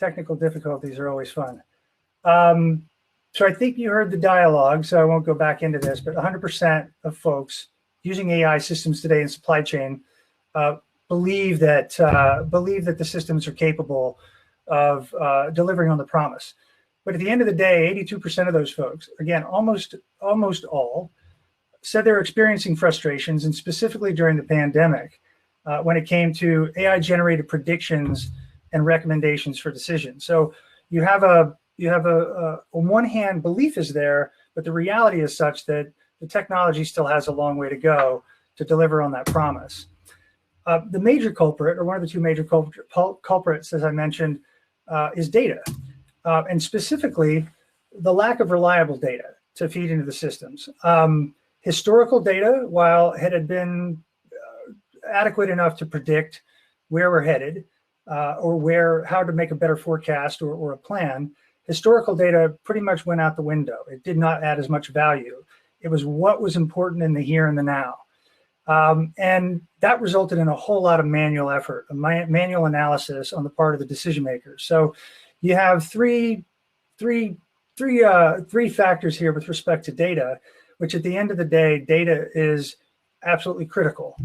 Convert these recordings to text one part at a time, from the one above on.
technical difficulties are always fun. So I think you heard the dialogue, so I won't go back into this, but 100% of folks using AI systems today in supply chain believe that the systems are capable of delivering on the promise. But at the end of the day, 82% of those folks, again, almost all, said they were experiencing frustrations, and specifically during the pandemic, when it came to AI-generated predictions and recommendations for decisions. So you have a on one hand, belief is there, but the reality is such that the technology still has a long way to go to deliver on that promise. The major culprit, or one of the two major culprits, as I mentioned, is data, and specifically the lack of reliable data to feed into the systems. Historical data, while it had been adequate enough to predict where we're headed, or how to make a better forecast or a plan, historical data pretty much went out the window. It did not add as much value. It was what was important in the here and the now. And that resulted in a whole lot of manual effort, a manual analysis on the part of the decision makers. So you have three factors here with respect to data, which at the end of the day, data is absolutely critical.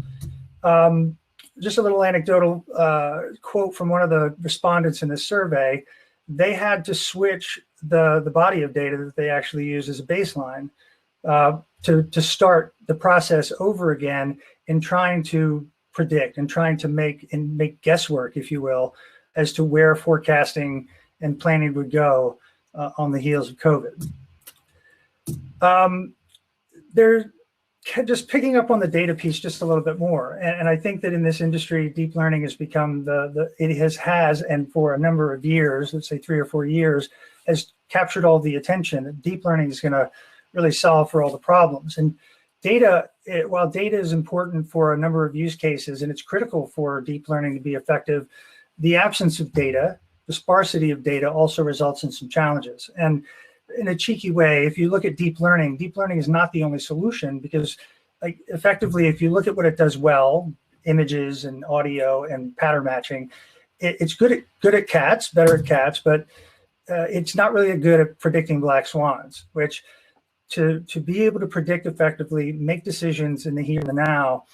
Just a little anecdotal quote from one of the respondents in this survey. They had to switch the body of data that they actually use as a baseline to start the process over again in trying to predict and trying to make guesswork, if you will, as to where forecasting and planning would go on the heels of COVID. They're just picking up on the data piece just a little bit more. And I think that in this industry, deep learning has become and for a number of years, let's say 3 or 4 years, has captured all the attention. Deep learning is going to really solve for all the problems. And data, while data is important for a number of use cases, and it's critical for deep learning to be effective, the absence of data, the sparsity of data also results in some challenges. And in a cheeky way, if you look at deep learning is not the only solution, because effectively, if you look at what it does well, images and audio and pattern matching, it's good at cats, better at cats, but it's not really good at predicting black swans, which to be able to predict effectively, make decisions in the here and the now,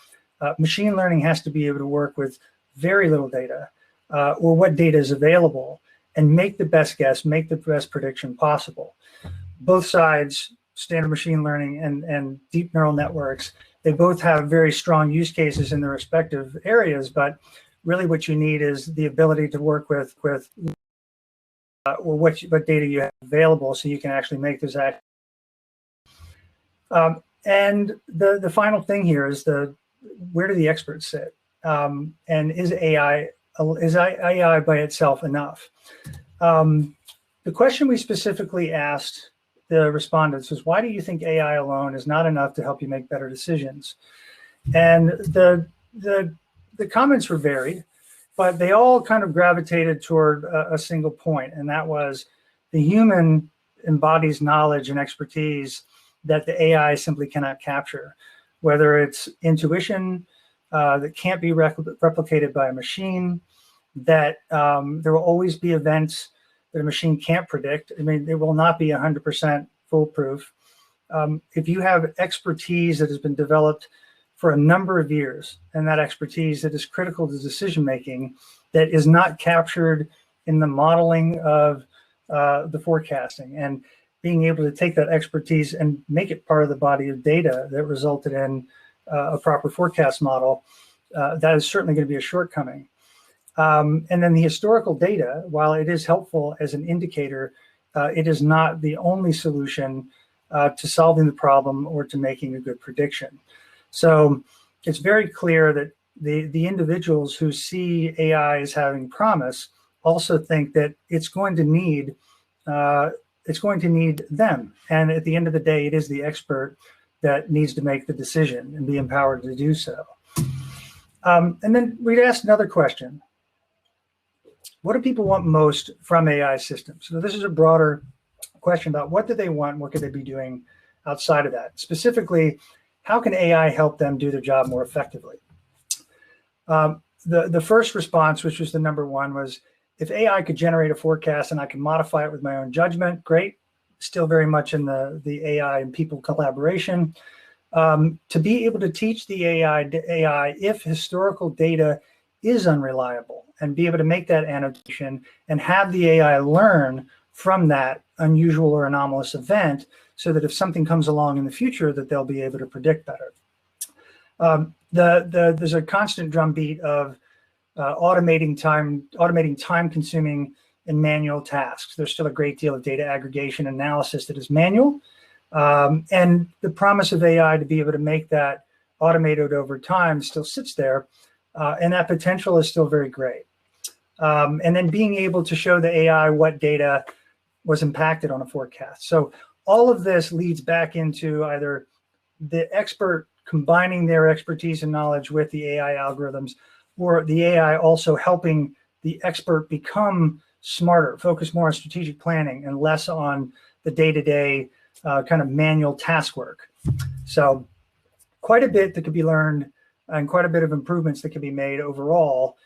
machine learning has to be able to work with very little data or what data is available and make the best guess, make the best prediction possible. Both sides, standard machine learning and deep neural networks, they both have very strong use cases in their respective areas, but really what you need is the ability to work with or what data you have available so you can actually make those actions. And the final thing here is where do the experts sit? And is AI by itself enough? The question we specifically asked the respondents was, why do you think AI alone is not enough to help you make better decisions? And the comments were varied, but they all kind of gravitated toward a single point, and that was the human embodies knowledge and expertise that the AI simply cannot capture, whether it's intuition that can't be replicated by a machine, that there will always be events that a machine can't predict. I mean, it will not be 100% foolproof. If you have expertise that has been developed for a number of years, and that expertise that is critical to decision-making that is not captured in the modeling of the forecasting, and being able to take that expertise and make it part of the body of data that resulted in a proper forecast model, that is certainly going to be a shortcoming. And then the historical data, while it is helpful as an indicator, it is not the only solution to solving the problem or to making a good prediction. So it's very clear that the individuals who see AI as having promise also think that it's going to need them. And at the end of the day, it is the expert that needs to make the decision and be empowered to do so. And then we'd asked another question. What do people want most from AI systems? So this is a broader question about what do they want and what could they be doing outside of that? Specifically, how can AI help them do their job more effectively? The first response, which was the number one, was if AI could generate a forecast and I can modify it with my own judgment, great. Still very much in the AI and people collaboration. To be able to teach the AI if historical data is unreliable and be able to make that annotation and have the AI learn from that unusual or anomalous event so that if something comes along in the future that they'll be able to predict better. There's a constant drumbeat of automating time-consuming and manual tasks. There's still a great deal of data aggregation analysis that is manual. And the promise of AI to be able to make that automated over time still sits there. And that potential is still very great. And then being able to show the AI what data was impacted on a forecast. So all of this leads back into either the expert combining their expertise and knowledge with the AI algorithms, or the AI also helping the expert become smarter, focus more on strategic planning and less on the day-to-day kind of manual task work. So quite a bit that could be learned and quite a bit of improvements that can be made overall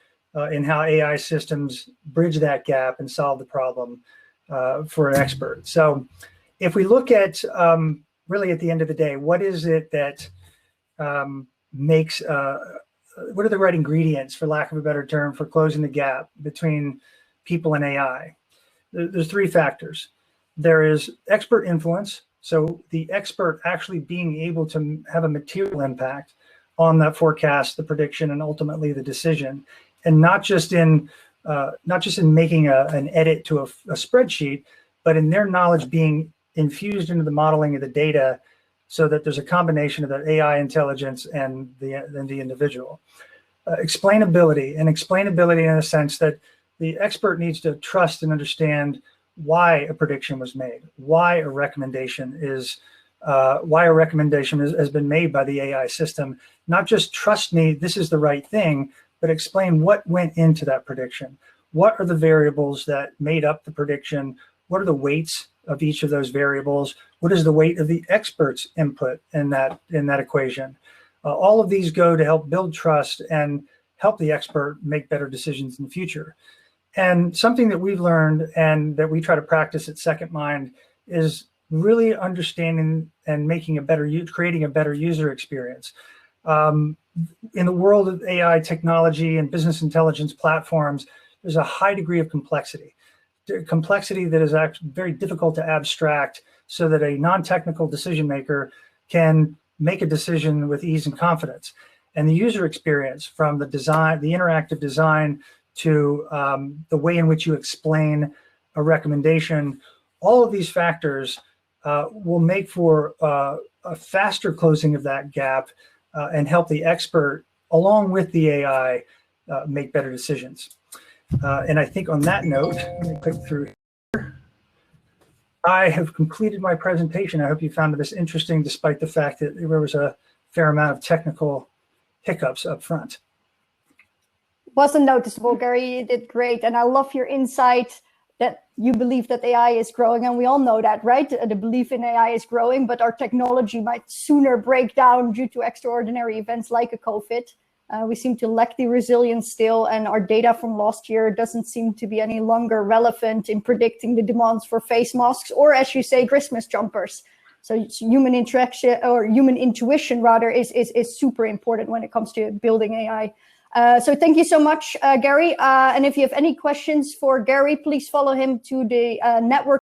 in how AI systems bridge that gap and solve the problem for an expert. So if we look at really at the end of the day, what is it that makes, what are the right ingredients, for lack of a better term, for closing the gap between people and AI? There's three factors. There is expert influence. So the expert actually being able to have a material impact on that forecast, the prediction, and ultimately the decision, and not just in making an edit to a spreadsheet, but in their knowledge being infused into the modeling of the data, so that there's a combination of the AI intelligence and the individual. Explainability in a sense that the expert needs to trust and understand why a prediction was made, why a recommendation has been made by the AI system. Not just trust me, this is the right thing, but explain what went into that prediction. What are the variables that made up the prediction? What are the weights of each of those variables? What is the weight of the expert's input in that equation? All of these go to help build trust and help the expert make better decisions in the future. And something that we've learned and that we try to practice at Secondmind is really understanding and creating a better user experience. In the world of AI technology and business intelligence platforms, there's a high degree of complexity that is actually very difficult to abstract so that a non-technical decision maker can make a decision with ease and confidence. And the user experience, from the design, the interactive design, to the way in which you explain a recommendation, all of these factors will make for a faster closing of that gap and help the expert, along with the AI, make better decisions. And I think on that note, let me click through here. I have completed my presentation. I hope you found this interesting, despite the fact that there was a fair amount of technical hiccups up front. Wasn't noticeable, Gary. You did great. And I love your insight that you believe that AI is growing. And we all know that, right? The belief in AI is growing, but our technology might sooner break down due to extraordinary events like a COVID. We seem to lack the resilience still, and our data from last year doesn't seem to be any longer relevant in predicting the demands for face masks, or, as you say, Christmas jumpers. So human interaction, or human intuition rather, is super important when it comes to building AI. So thank you so much, Gary. And if you have any questions for Gary, please follow him to the network